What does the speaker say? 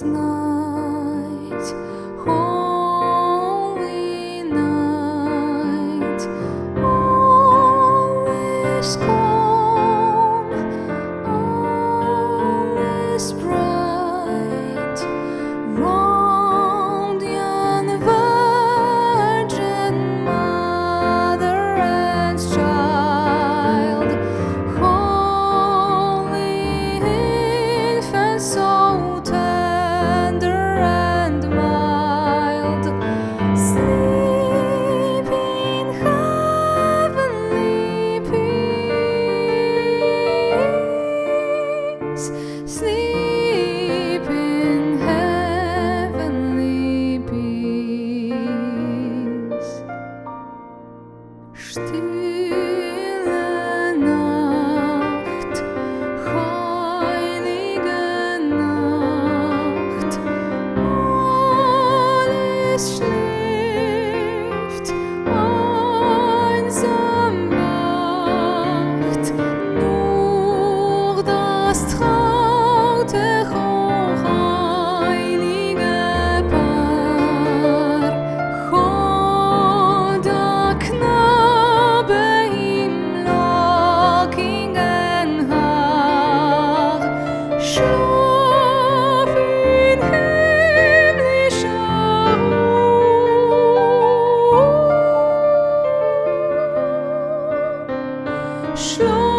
night, holy night, all is calm, all is bright, round yon Virgin Mother and Child, holy infant, so tender and mild, sleep in heavenly peace, sleep in heavenly peace. Stille Nacht, heilige Nacht, alles schläft, einsam wacht, nur das traute hochheilige Paar, holder Knabe im lockigen Haar, schlaf in himmlischer Ruhe, schlaf